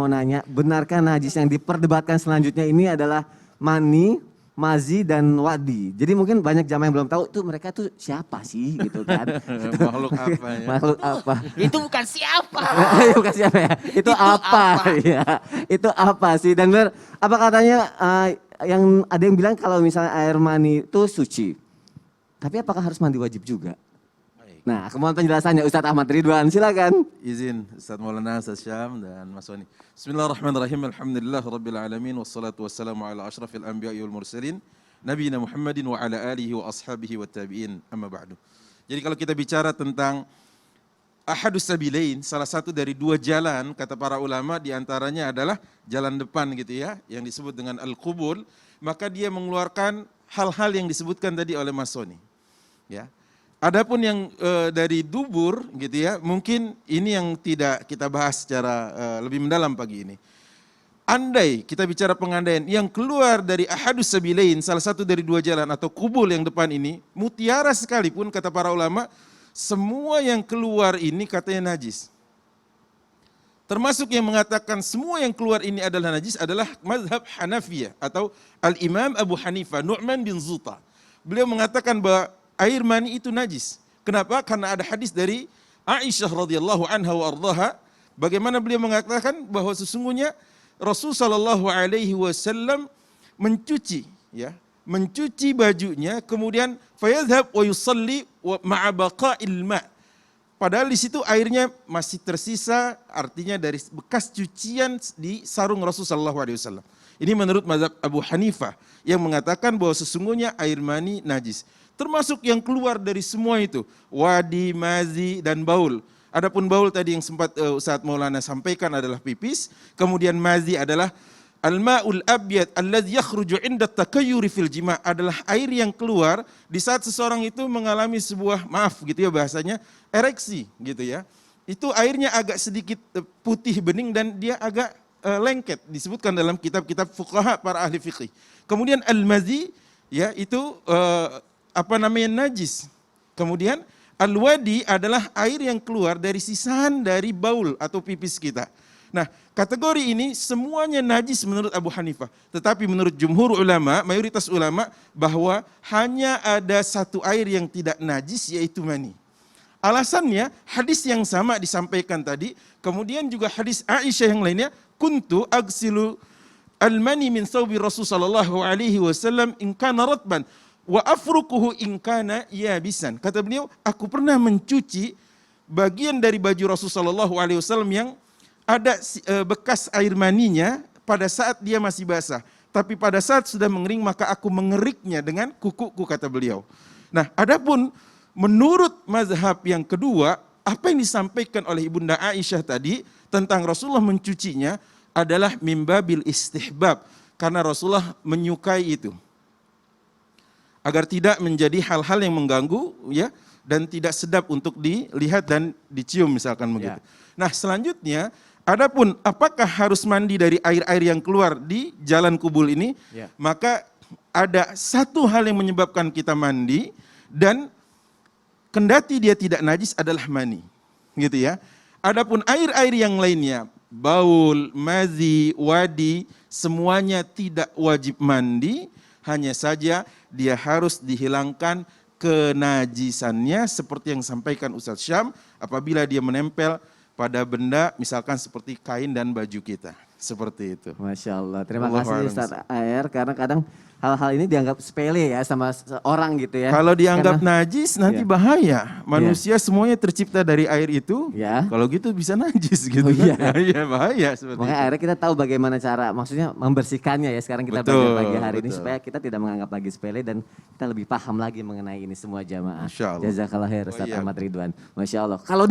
mau nanya, benarkah najis yang diperdebatkan selanjutnya ini adalah mani, mazi, dan wadi? Jadi mungkin banyak jamaah yang belum tahu tuh mereka tuh siapa sih gitu kan. Makhluk apa ya? Makhluk apa. Itu bukan siapa. Bukan siapa ya, itu apa ya, itu apa sih. Dan benar, apa katanya yang ada yang bilang kalau misalnya air mani itu suci. Tapi apakah harus mandi wajib juga? Nah, kemohon penjelasannya Ustadz Ahmad Ridwan, silakan. Izin Ustaz Maulana, Ustaz Syam dan Mas Wani. Bismillahirrahmanirrahim. Alhamdulillah rabbil alamin wassalatu wassalamu ala asyrafil anbiya'i wal mursalin nabiyina Muhammadin wa ala alihi wa ashabihi wa tabi'in. Amma ba'du. Jadi kalau kita bicara tentang ahadus sabilain, salah satu dari dua jalan kata para ulama diantaranya adalah jalan depan gitu ya, yang disebut dengan al-qubul, maka dia mengeluarkan hal-hal yang disebutkan tadi oleh Mas Soni. Ya. Adapun yang dari dubur gitu ya, mungkin ini yang tidak kita bahas secara lebih mendalam pagi ini. Andai kita bicara pengandaian yang keluar dari ahadus sabilain, salah satu dari dua jalan atau kubul yang depan ini, mutiara sekalipun kata para ulama, semua yang keluar ini katanya najis. Termasuk yang mengatakan semua yang keluar ini adalah najis adalah mazhab Hanafiyah atau Al-Imam Abu Hanifah, Nu'man bin Zuta. Beliau mengatakan bahwa air mani itu najis. Kenapa? Karena ada hadis dari Aisyah radhiyallahu anha wa ardhaha, bagaimana beliau mengatakan bahwa sesungguhnya Rasul sallallahu alaihi wasallam mencuci bajunya, kemudian fayadhhab wa yusalli ma'a baqa'il ma'. Padahal di situ airnya masih tersisa, artinya dari bekas cucian di sarung Rasul sallallahu alaihi wasallam. Ini menurut mazhab Abu Hanifah yang mengatakan bahwa sesungguhnya air mani najis. Termasuk yang keluar dari semua itu, wadi, mazi, dan baul. Adapun baul tadi yang sempat Ustaz Maulana sampaikan adalah pipis, kemudian mazi adalah al-ma'ul abyad alladzi yakhruju 'inda takayyuri fil jima', adalah air yang keluar di saat seseorang itu mengalami sebuah, maaf gitu ya bahasanya, ereksi gitu ya. Itu airnya agak sedikit putih bening dan dia agak lengket, disebutkan dalam kitab-kitab fuqaha para ahli fikih. Kemudian al-mazi ya itu najis. Kemudian al-wadi adalah air yang keluar dari sisaan dari baul atau pipis kita. Nah, kategori ini semuanya najis menurut Abu Hanifah. Tetapi menurut jumhur ulama, mayoritas ulama, bahwa hanya ada satu air yang tidak najis, yaitu mani. Alasannya hadis yang sama disampaikan tadi, kemudian juga hadis Aisyah yang lainnya, kuntu agsilu al-mani min thawbi Rasul sallallahu alaihi wasallam in kana ratban wa afrukuhu in kana yabisan. Kata beliau, aku pernah mencuci bagian dari baju Rasul sallallahu alaihi wasallam yang ada bekas air maninya pada saat dia masih basah. Tapi pada saat sudah mengering maka aku mengeriknya dengan kukuku, kata beliau. Nah, adapun menurut mazhab yang kedua, apa yang disampaikan oleh Ibunda Aisyah tadi tentang Rasulullah mencucinya adalah mimbabil istihbab, karena Rasulullah menyukai itu, agar tidak menjadi hal-hal yang mengganggu ya dan tidak sedap untuk dilihat dan dicium misalkan begitu. Ya. Nah, selanjutnya adapun apakah harus mandi dari air-air yang keluar di jalan kubul ini? Ya. Maka ada satu hal yang menyebabkan kita mandi dan kendati dia tidak najis adalah mani. Gitu ya. Adapun air-air yang lainnya, baul, mazi, wadi, semuanya tidak wajib mandi, hanya saja dia harus dihilangkan kenajisannya seperti yang disampaikan Ustaz Syam apabila dia menempel pada benda misalkan seperti kain dan baju kita. Seperti itu. Masya Allah. Terima kasih Ustaz AR, karena kadang hal-hal ini dianggap sepele ya sama orang gitu ya. Kalau dianggap najis nanti bahaya. Manusia semuanya tercipta dari air itu. Ya. Kalau gitu bisa najis gitu. Iya bahaya. Makanya akhirnya kita tahu bagaimana cara maksudnya membersihkannya ya. Sekarang kita belajar pagi hari ini supaya kita tidak menganggap lagi sepele dan kita lebih paham lagi mengenai ini semua jamaah. Jazakallah khair Ustaz Ahmad Ridwan. Masya Allah. Kalau